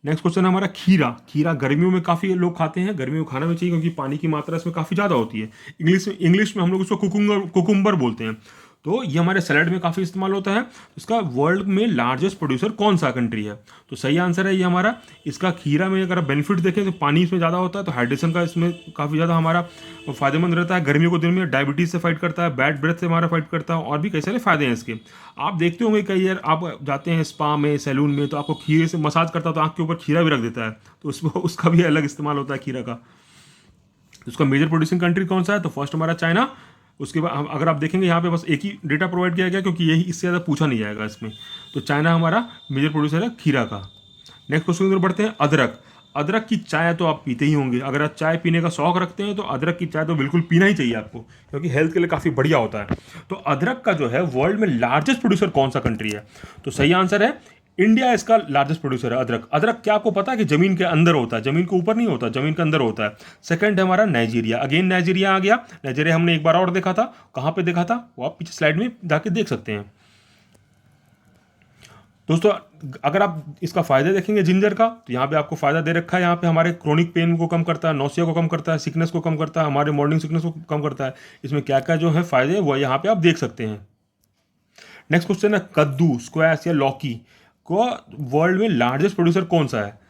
नेक्स्ट क्वेश्चन है हमारा खीरा। खीरा गर्मियों में काफ़ी लोग खाते हैं, गर्मियों में खाना भी चाहिए, क्योंकि पानी की मात्रा इसमें काफ़ी ज़्यादा होती है। इंग्लिश में हम लोग इसको कुकुम्बर बोलते हैं। तो ये हमारे सैलड में काफ़ी इस्तेमाल होता है। इसका वर्ल्ड में लार्जेस्ट प्रोड्यूसर कौन सा कंट्री है? तो सही आंसर है ये हमारा इसका खीरा में। अगर आप बेनिफिट देखें तो पानी इसमें ज़्यादा होता है, तो हाइड्रेशन का इसमें काफ़ी ज़्यादा हमारा फायदेमंद रहता है। गर्मियों के दिन में डायबिटीज़ से फाइट करता है, बैड ब्रेथ से हमारा फाइट करता है, और भी कई सारे फायदे हैं इसके। आप देखते होंगे कई बार आप जाते हैं स्पा में, सैलून में, तो आपको खीरे से मसाज करता है तो आँख के ऊपर खीरा भी रख देता है, तो उसका भी अलग इस्तेमाल होता है खीरा का। उसका मेजर प्रोड्यूसिंग कंट्री कौन सा है? तो फर्स्ट हमारा चाइना। उसके बाद अगर आप देखेंगे यहाँ पे बस एक ही डेटा प्रोवाइड किया गया, क्योंकि यही इससे ज़्यादा पूछा नहीं जाएगा इसमें। तो चाइना हमारा मेजर प्रोड्यूसर है खीरा का। नेक्स्ट क्वेश्चन की तरफ बढ़ते हैं। अदरक। अदरक की चाय तो आप पीते ही होंगे। अगर आप चाय पीने का शौक रखते हैं तो अदरक की चाय तो बिल्कुल पीना ही चाहिए आपको, क्योंकि हेल्थ के लिए काफ़ी बढ़िया होता है। तो अदरक का जो है वर्ल्ड में लार्जेस्ट प्रोड्यूसर कौन सा कंट्री है? तो सही आंसर है इंडिया इसका लार्जेस्ट प्रोड्यूसर है अदरक। अदरक क्या आपको पता है कि जमीन के अंदर होता है, जमीन के ऊपर नहीं होता, जमीन के अंदर होता है। सेकंड है हमारा नाइजीरिया। अगेन नाइजीरिया आ गया। नाइजीरिया हमने एक बार और देखा था। कहाँ पे देखा था वो आप पीछे स्लाइड में जाके देख सकते हैं। दोस्तों अगर आप इसका फायदा देखेंगे जिंजर का, तो यहाँ पे आपको फायदा दे रखा है। यहाँ पे हमारे क्रोनिक पेन को कम करता है, नौसिया को कम करता है, सिकनेस को कम करता है, हमारे मॉर्निंग सिकनेस को कम करता है। इसमें क्या क्या जो है फायदे वो यहाँ पे आप देख सकते हैं। नेक्स्ट क्वेश्चन है कद्दू, स्क्वैश या लौकी को वर्ल्ड में लार्जेस्ट प्रोड्यूसर कौन सा है?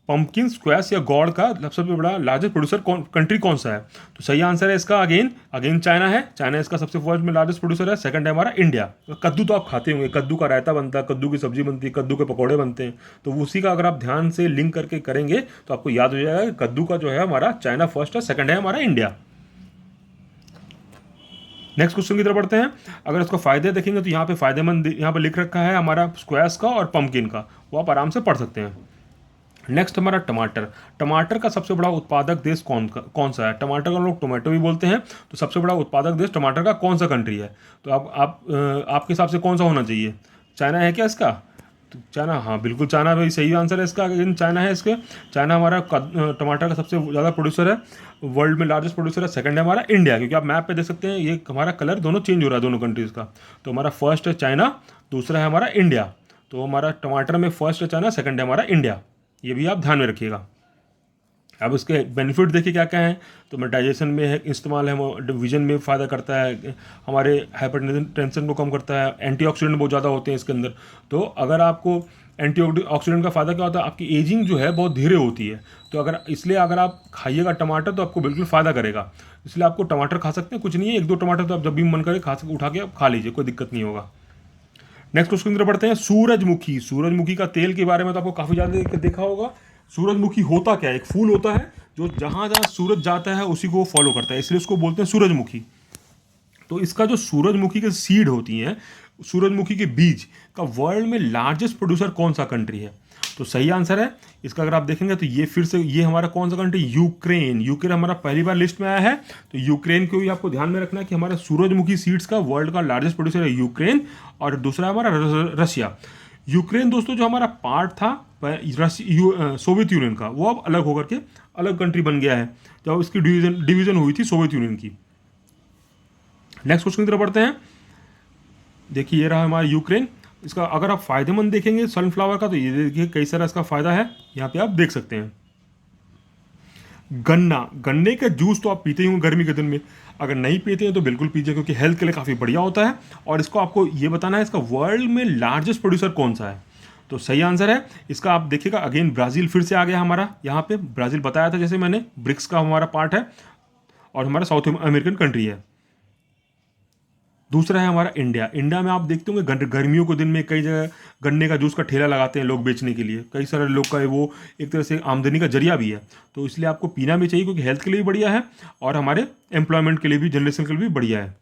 पंपकिन, स्क्वैश या गॉड का सबसे बड़ा लार्जेस्ट प्रोड्यूसर कंट्री कौन सा है? तो सही आंसर है इसका अगेन चाइना है। चाइना इसका सबसे वर्ल्ड में लार्जेस्ट प्रोड्यूसर है। सेकंड है हमारा इंडिया। तो कद्दू तो आप खाते होंगे, कद्दू का रायता बनता है, कद्दू की सब्जी बनती है, कद्दू के पकौड़े बनते हैं। तो उसी का अगर आप ध्यान से लिंक करके करेंगे तो आपको याद हो जाएगा कि कद्दू का जो है हमारा चाइना फर्स्ट है, सेकंड है हमारा इंडिया। नेक्स्ट क्वेश्चन की तरफ बढ़ते हैं। अगर इसका फायदे देखेंगे तो यहाँ पे फायदेमंद यहाँ पे लिख रखा है हमारा स्क्वैश का और पंपकिन का, वो आप आराम से पढ़ सकते हैं। नेक्स्ट हमारा टमाटर। टमाटर का सबसे बड़ा उत्पादक देश कौन सा है? टमाटर का लोग टोमेटो भी बोलते हैं। तो सबसे बड़ा उत्पादक देश टमाटर का कौन सा कंट्री है? तो आपके हिसाब से कौन सा होना चाहिए? चाइना है क्या इसका? तो चाइना, हाँ बिल्कुल चाइना भाई सही आंसर है इसका। लेकिन चाइना है इसके। चाइना हमारा टमाटर का सबसे ज़्यादा प्रोड्यूसर है, वर्ल्ड में लार्जेस्ट प्रोड्यूसर है। सेकंड है हमारा इंडिया, क्योंकि आप मैप पे देख सकते हैं ये हमारा कलर दोनों चेंज हो रहा है दोनों कंट्रीज़ का। तो हमारा फर्स्ट है चाइना, दूसरा है हमारा इंडिया। तो हमारा टमाटर में फर्स्ट है चाइना, सेकंड है हमारा इंडिया। ये भी आप ध्यान में रखिएगा। अब इसके बेनिफिट देखिए क्या क्या हैं। तो मैं डाइजेशन में है इस्तेमाल है, विजन में फ़ायदा करता है, हमारे हाइपरटेंशन को कम करता है, एंटीऑक्सीडेंट बहुत ज़्यादा होते हैं इसके अंदर। तो अगर आपको एंटीऑक्सीडेंट का फ़ायदा क्या होता है? आपकी एजिंग जो है बहुत धीरे होती है। तो अगर आप खाइएगा टमाटर तो आपको बिल्कुल फ़ायदा करेगा। इसलिए आपको टमाटर खा सकते हैं, कुछ नहीं है, एक दो टमाटर तो आप जब भी मन करे उठा के आप खा लीजिए, कोई दिक्कत नहीं होगा। नेक्स्ट क्वेश्चन की तरफ बढ़ते हैं। सूरजमुखी। सूरजमुखी का तेल के बारे में तो आपको काफ़ी ज़्यादा देखा होगा। सूरजमुखी होता क्या है? एक फूल होता है जो जहाँ जहाँ सूरज जाता है उसी को फॉलो करता है, इसलिए उसको बोलते हैं सूरजमुखी। तो इसका जो सूरजमुखी के सीड होती हैं, सूरजमुखी के बीज का वर्ल्ड में लार्जेस्ट प्रोड्यूसर कौन सा कंट्री है? तो सही आंसर है इसका अगर आप देखेंगे तो ये फिर से ये हमारा कौन सा कंट्री? यूक्रेन। यूक्रेन हमारा पहली बार लिस्ट में आया है। तो यूक्रेन को भी आपको ध्यान में रखना है कि हमारा सूरजमुखी सीड्स का वर्ल्ड का लार्जेस्ट प्रोड्यूसर है यूक्रेन, और दूसरा हमारा रशिया। यूक्रेन दोस्तों जो हमारा पार्ट था सोवियत यूनियन का, वो अब अलग होकर के अलग कंट्री बन गया है, जब इसकी डिवीजन हुई थी सोवियत यूनियन की। नेक्स्ट क्वेश्चन की तरफ बढ़ते हैं। देखिए ये रहा हमारा यूक्रेन। इसका अगर आप फायदेमंद देखेंगे सनफ्लावर का, तो ये देखिए कई सारा इसका फायदा है, यहाँ पे आप देख सकते हैं। गन्ने का जूस तो आप पीते ही होंगे गर्मी के दिन में। अगर नहीं पीते हैं तो बिल्कुल पीजिए, क्योंकि हेल्थ के लिए काफ़ी बढ़िया होता है। और इसको आपको ये बताना है इसका वर्ल्ड में लार्जेस्ट प्रोड्यूसर कौन सा है? तो सही आंसर है इसका आप देखिएगा अगेन ब्राज़ील फिर से आ गया हमारा। यहाँ पे ब्राज़ील बताया था जैसे मैंने, ब्रिक्स का हमारा पार्ट है और हमारा साउथ अमेरिकन कंट्री है। दूसरा है हमारा इंडिया। इंडिया में आप देखते होंगे गर्मियों के दिन में कई जगह गन्ने का जूस का ठेला लगाते हैं लोग बेचने के लिए। कई सारे लोग का वो एक तरह से आमदनी का जरिया भी है। तो इसलिए आपको पीना भी चाहिए, क्योंकि हेल्थ के लिए भी बढ़िया है और हमारे एम्प्लॉयमेंट के लिए भी, जनरेशन के लिए भी बढ़िया है।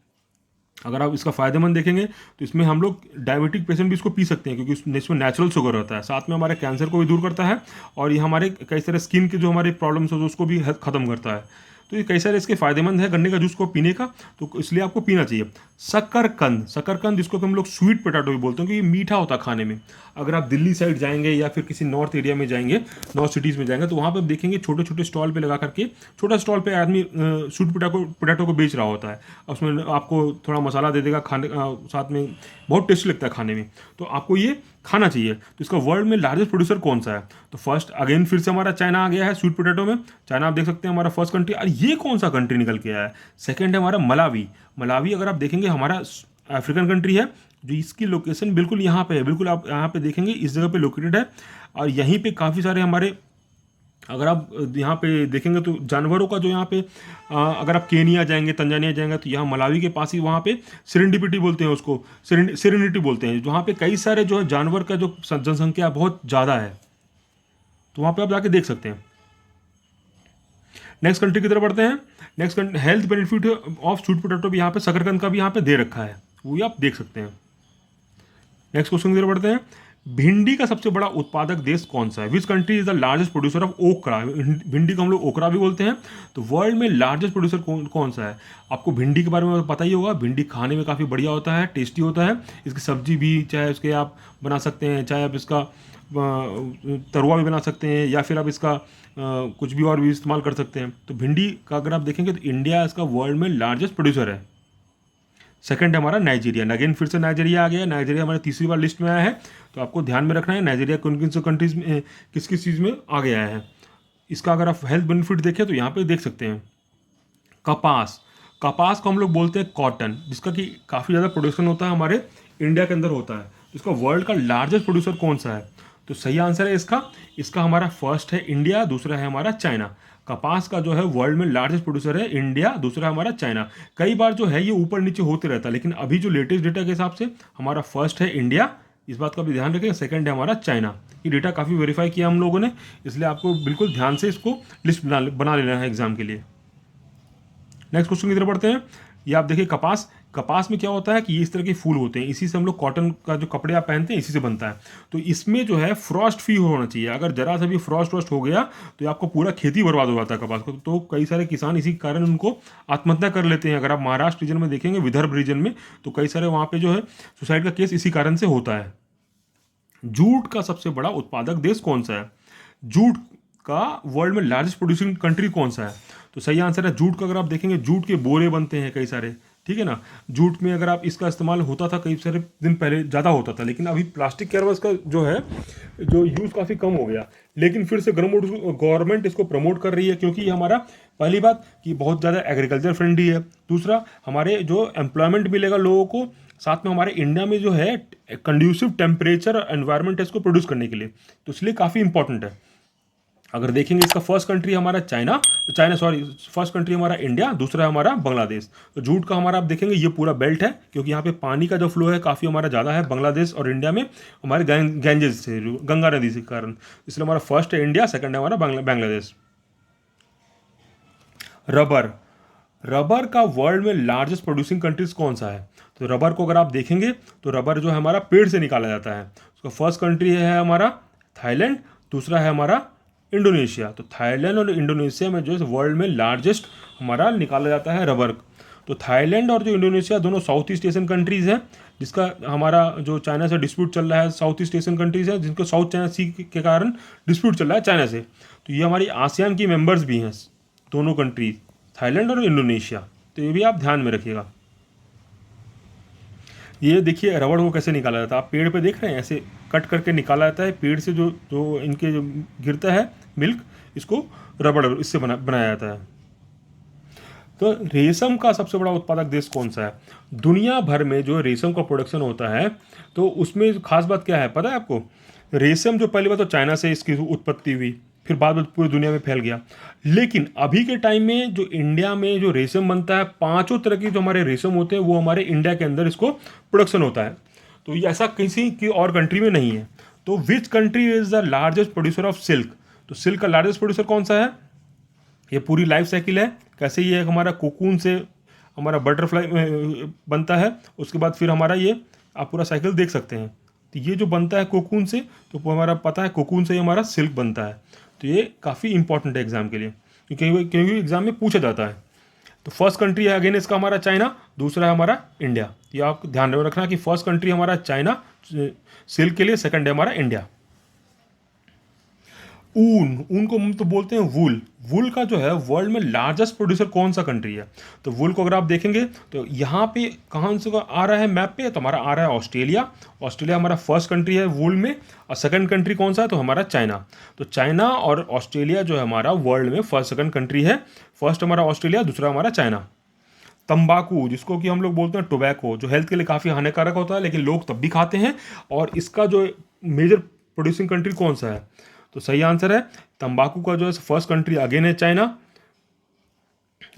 अगर आप इसका फ़ायदेमंद देखेंगे तो इसमें हम लोग डायबिटिक पेशेंट भी इसको पी सकते हैं, क्योंकि इसमें नेचुरल शुगर होता है। साथ में हमारे कैंसर को भी दूर करता है, और ये हमारे कई सारे स्किन के जो हमारे प्रॉब्लम्स हो उसको भी ख़त्म करता है। तो ये कई सारे इसके फ़ायदेमंद है गन्ने का जूस को पीने का, तो इसलिए आपको पीना चाहिए। शकरकंद जिसको हम लोग स्वीट पोटैटो भी बोलते हैं, क्योंकि ये मीठा होता है खाने में। अगर आप दिल्ली साइड जाएंगे या फिर किसी नॉर्थ एरिया में जाएंगे, नॉर्थ सिटीज़ में जाएंगे, तो वहाँ पर आप देखेंगे छोटे छोटे स्टॉल पे लगा करके, छोटा स्टॉल पे आदमी स्वीट पोटैटो को बेच रहा होता है। उसमें आपको थोड़ा मसाला दे देगा खाने साथ में, बहुत टेस्टी लगता है खाने में। तो आपको ये खाना चाहिए। तो इसका वर्ल्ड में लार्जेस्ट प्रोड्यूसर कौन सा है? तो फर्स्ट अगेन फिर से हमारा चाइना आ गया है स्वीट पोटैटो में। चाइना आप देख सकते हैं हमारा फर्स्ट कंट्री। और ये कौन सा कंट्री निकल के आया है? सेकंड है हमारा मलावी। मलावी अगर आप देखेंगे हमारा अफ्रीकन कंट्री है, जो इसकी लोकेशन बिल्कुल यहाँ पे है, बिल्कुल आप यहाँ पे देखेंगे इस जगह पे लोकेटेड है। और यहीं पे काफ़ी सारे हमारे, अगर आप यहाँ पे देखेंगे तो जानवरों का जो यहाँ पे अगर आप केनिया जाएंगे, तंजानिया जाएंगे, तो यहाँ मलावी के पास ही वहाँ पे सेरेंडिपिटी बोलते हैं उसको, सेरेनिटी बोलते हैं, जहाँ पे कई सारे जो है जानवर का जो जनसंख्या बहुत ज़्यादा है, तो वहाँ पे आप जाके देख सकते हैं। नेक्स्ट कंट्री की तरफ बढ़ते हैं। Next health benefit of sweet potato भी यहाँ पे शकरकंद का भी यहाँ पे दे रखा है, वो भी आप देख सकते हैं। नेक्स्ट क्वेश्चन की तरफ बढ़ते हैं। भिंडी का सबसे बड़ा उत्पादक देश कौन सा है? Which country is the largest producer of ओकरा? भिंडी को हम लोग ओकरा भी बोलते हैं। तो वर्ल्ड में लार्जेस्ट प्रोड्यूसर कौन सा है? आपको भिंडी के बारे में पता ही होगा। भिंडी खाने में काफ़ी बढ़िया होता है, टेस्टी होता है। इसकी सब्जी भी चाहे उसके आप बना सकते हैं, चाहे आप इसका तरुआ भी बना सकते हैं, या फिर आप इसका कुछ भी और भी इस्तेमाल कर सकते हैं। तो भिंडी का अगर आप देखेंगे तो इंडिया इसका वर्ल्ड में लार्जेस्ट प्रोड्यूसर है। सेकंड है हमारा नाइजीरिया। अगेन फिर से नाइजीरिया आ गया। नाइजीरिया हमारे तीसरी बार लिस्ट में आया है, तो आपको ध्यान में रखना है नाइजीरिया किन किन से कंट्रीज में, किस किस चीज़ में आगे आया है। इसका अगर आप हेल्थ बेनिफिट देखें तो यहाँ पे देख सकते हैं। कपास, कपास को हम लोग बोलते हैं कॉटन, जिसका कि काफ़ी ज़्यादा प्रोडक्शन होता है हमारे इंडिया के अंदर होता है। इसका वर्ल्ड का लार्जेस्ट प्रोड्यूसर कौन सा है? तो सही आंसर है इसका हमारा फर्स्ट है इंडिया, दूसरा है हमारा चाइना। कपास का जो है वर्ल्ड में लार्जेस्ट प्रोड्यूसर है इंडिया, दूसरा हमारा चाइना। कई बार जो है ये ऊपर नीचे होते रहता है, लेकिन अभी जो लेटेस्ट डेटा के हिसाब से हमारा फर्स्ट है इंडिया, इस बात का भी ध्यान रखें। सेकंड है हमारा चाइना। ये डेटा काफ़ी वेरीफाई किया हम लोगों ने, इसलिए आपको बिल्कुल ध्यान से इसको लिस्ट बना लेना है एग्जाम के लिए। नेक्स्ट क्वेश्चन की तरफ बढ़ते हैं। ये आप देखिए कपास, कपास में क्या होता है कि ये इस तरह के फूल होते हैं, इसी से हम लोग कॉटन का जो कपड़े आप पहनते हैं इसी से बनता है। तो इसमें जो है फ्रॉस्ट फ्री होना चाहिए। अगर जरा सा भी फ्रॉस्ट हो गया तो आपको पूरा खेती बर्बाद हो जाता है कपास को। तो कई सारे किसान इसी कारण उनको आत्महत्या कर लेते हैं। अगर आप महाराष्ट्र रीजन में देखेंगे, विदर्भ रीजन में, तो कई सारे वहाँ पे जो है सुसाइड का केस इसी कारण से होता है। जूट का सबसे बड़ा उत्पादक देश कौन सा है? जूट का वर्ल्ड में लार्जेस्ट प्रोड्यूसिंग कंट्री कौन सा है? तो सही आंसर है जूट का। अगर आप देखेंगे जूट के बोरे बनते हैं कई सारे, ठीक है ना। जूट में अगर आप इसका इस्तेमाल होता था कई सारे दिन पहले, ज़्यादा होता था, लेकिन अभी प्लास्टिक कैनवस का जो है जो यूज़ काफ़ी कम हो गया। लेकिन फिर से गवर्नमेंट इसको प्रमोट कर रही है, क्योंकि ये हमारा, पहली बात कि बहुत ज़्यादा एग्रीकल्चर फ्रेंडली है, दूसरा हमारे जो एम्प्लॉयमेंट मिलेगा लोगों को, साथ में हमारे इंडिया में जो है कंड्यूसिव टेम्परेचर और एनवायरनमेंट है इसको प्रोड्यूस करने के लिए, तो इसलिए काफ़ी इंपॉर्टेंट है। अगर देखेंगे इसका फर्स्ट कंट्री हमारा फर्स्ट कंट्री हमारा इंडिया, दूसरा हमारा बांग्लादेश। तो जूट का हमारा आप देखेंगे ये पूरा बेल्ट है, क्योंकि यहाँ पे पानी का जो फ्लो है काफ़ी हमारा ज़्यादा है बांग्लादेश और इंडिया में, हमारे गैंजेस से, गंगा नदी के कारण, इसलिए हमारा फर्स्ट है इंडिया, सेकंड है हमारा बांग्लादेश। रबर का वर्ल्ड में लार्जेस्ट प्रोड्यूसिंग कंट्रीज कौन सा है? तो रबर को अगर आप देखेंगे तो रबर जो है हमारा पेड़ से निकाला जाता है। उसका फर्स्ट कंट्री है हमारा थाईलैंड, दूसरा है हमारा इंडोनेशिया। तो थाईलैंड और इंडोनेशिया में जो है वर्ल्ड में लार्जेस्ट हमारा निकाला जाता है रबर। तो थाईलैंड और जो इंडोनेशिया दोनों साउथ ईस्ट एशियन कंट्रीज़ हैं, जिसका हमारा जो चाइना से डिस्प्यूट चल रहा है, साउथ ईस्ट एशियन कंट्रीज़ हैं जिनको साउथ चाइना सी के कारण डिस्प्यूट चल रहा है चाइना से। तो ये हमारी आसियान की मेंबर्स भी हैं दोनों कंट्रीज, थाईलैंड और इंडोनेशिया। तो ये भी आप ध्यान में रखिएगा। ये देखिए रबड़ को कैसे निकाला जाता है, आप पेड़ पे देख रहे हैं, ऐसे कट करके निकाला जाता है पेड़ से, जो इनके जो गिरता है मिल्क, इसको रबड़ इससे बनाया जाता है। तो रेशम का सबसे बड़ा उत्पादक देश कौन सा है? दुनिया भर में जो रेशम का प्रोडक्शन होता है, तो उसमें खास बात क्या है पता है आपको? रेशम जो पहली बात तो चाइना से इसकी उत्पत्ति हुई, फिर बाद में पूरी दुनिया में फैल गया। लेकिन अभी के टाइम में जो इंडिया में जो रेशम बनता है, 5 तरह की जो हमारे रेशम होते हैं वो हमारे इंडिया के अंदर इसको प्रोडक्शन होता है। तो ये ऐसा किसी की और कंट्री में नहीं है। तो विच country is the largest producer of silk? तो सिल्क का लार्जेस्ट प्रोड्यूसर कौन सा है? ये पूरी लाइफ साइकिल है, कैसे ये हमारा कोकून से हमारा बटरफ्लाई बनता है, उसके बाद फिर हमारा ये आप पूरा साइकिल देख सकते हैं। तो ये जो बनता है कोकून से, तो हमारा पता है कोकून से ही हमारा सिल्क बनता है। तो ये काफ़ी इंपॉर्टेंट है एग्जाम के लिए, क्योंकि एग्जाम में पूछा जाता है। तो फर्स्ट कंट्री है अगेन इसका हमारा चाइना, दूसरा है हमारा इंडिया। ये आप ध्यान में रखना कि फर्स्ट कंट्री हमारा चाइना सिल्क के लिए, सेकंड है हमारा इंडिया। ऊन को हम तो बोलते हैं वूल। वूल का जो है वर्ल्ड में लार्जेस्ट प्रोड्यूसर कौन सा कंट्री है? तो वूल को अगर आप देखेंगे तो यहाँ पे कहाँ से आ रहा है मैप पे, तो हमारा आ रहा है ऑस्ट्रेलिया। ऑस्ट्रेलिया हमारा फर्स्ट कंट्री है वूल में, और सेकंड कंट्री कौन सा है? तो हमारा चाइना। तो चाइना और ऑस्ट्रेलिया जो है हमारा वर्ल्ड में फर्स्ट सेकंड कंट्री है। फर्स्ट हमारा ऑस्ट्रेलिया, दूसरा हमारा चाइना। तंबाकू, जिसको कि हम लोग बोलते हैं टोबैको, जो हेल्थ के लिए काफ़ी हानिकारक होता है लेकिन लोग तब भी खाते हैं। और इसका जो मेजर प्रोड्यूसिंग कंट्री कौन सा है? तो सही आंसर है तंबाकू का जो है फर्स्ट कंट्री अगेन है चाइना।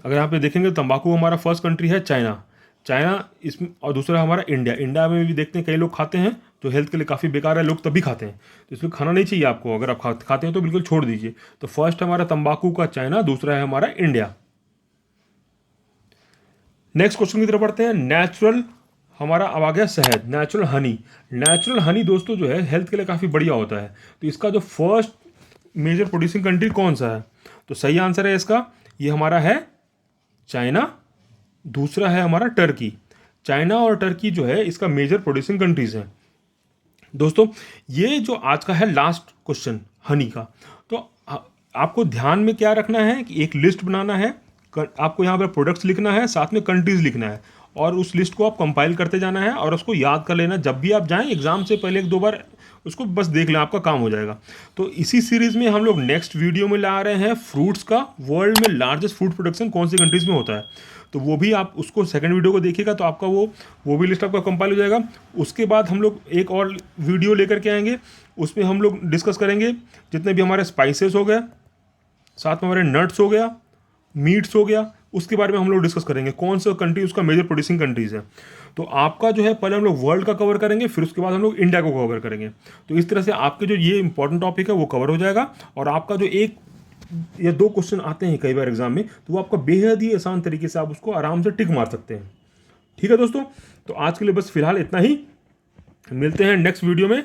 अगर यहाँ पे देखेंगे तंबाकू हमारा फर्स्ट कंट्री है चाइना, चाइना इसमें, और दूसरा हमारा इंडिया। इंडिया में भी देखते हैं कई लोग खाते हैं, जो हेल्थ के लिए काफ़ी बेकार है, लोग तभी खाते हैं, तो इसमें खाना नहीं चाहिए आपको। अगर आप खाते हैं तो बिल्कुल छोड़ दीजिए। तो फर्स्ट हमारा तंबाकू का चाइना, दूसरा है हमारा इंडिया। नेक्स्ट क्वेश्चन की तरफ बढ़ते हैं। नेचुरल, हमारा अब आ गया शहद, नेचुरल हनी। नेचुरल हनी दोस्तों जो है हेल्थ के लिए काफ़ी बढ़िया होता है। तो इसका जो फर्स्ट मेजर प्रोड्यूसिंग कंट्री कौन सा है? तो सही आंसर है इसका, ये हमारा है चाइना, दूसरा है हमारा टर्की। चाइना और टर्की जो है इसका मेजर प्रोड्यूसिंग कंट्रीज हैं। दोस्तों ये जो आज का है लास्ट क्वेश्चन हनी का, तो आपको ध्यान में क्या रखना है कि एक लिस्ट बनाना है, आपको यहाँ पर प्रोडक्ट्स लिखना है, साथ में कंट्रीज लिखना है, और उस लिस्ट को आप कंपाइल करते जाना है और उसको याद कर लेना। जब भी आप जाएं एग्जाम से पहले एक दो बार उसको बस देख लें, आपका काम हो जाएगा। तो इसी सीरीज में हम लोग नेक्स्ट वीडियो में ला रहे हैं फ्रूट्स का, वर्ल्ड में लार्जेस्ट फ्रूट प्रोडक्शन कौन सी कंट्रीज में होता है। तो वो भी आप उसको सेकंड वीडियो को देखिएगा तो आपका वो भी लिस्ट आपका कंपाइल हो जाएगा। उसके बाद हम लोग एक और वीडियो लेकर के आएंगे, उसमें हम लोग डिस्कस करेंगे जितने भी हमारे स्पाइसेस हो गए, साथ में हमारे नट्स हो गया, मीट्स हो गया, उसके बारे में हम लोग डिस्कस करेंगे कौन सा कंट्री उसका मेजर प्रोड्यूसिंग कंट्रीज है। तो आपका जो है पहले हम लोग वर्ल्ड का कवर करेंगे, फिर उसके बाद हम लोग इंडिया को कवर करेंगे। तो इस तरह से आपके जो ये इंपॉर्टेंट टॉपिक है वो कवर हो जाएगा, और आपका जो एक या दो क्वेश्चन आते हैं कई बार एग्जाम में, तो वो आपका बेहद ही आसान तरीके से आप उसको आराम से टिक मार सकते हैं। ठीक है दोस्तों, तो आज के लिए बस फिलहाल इतना ही, मिलते हैं नेक्स्ट वीडियो में।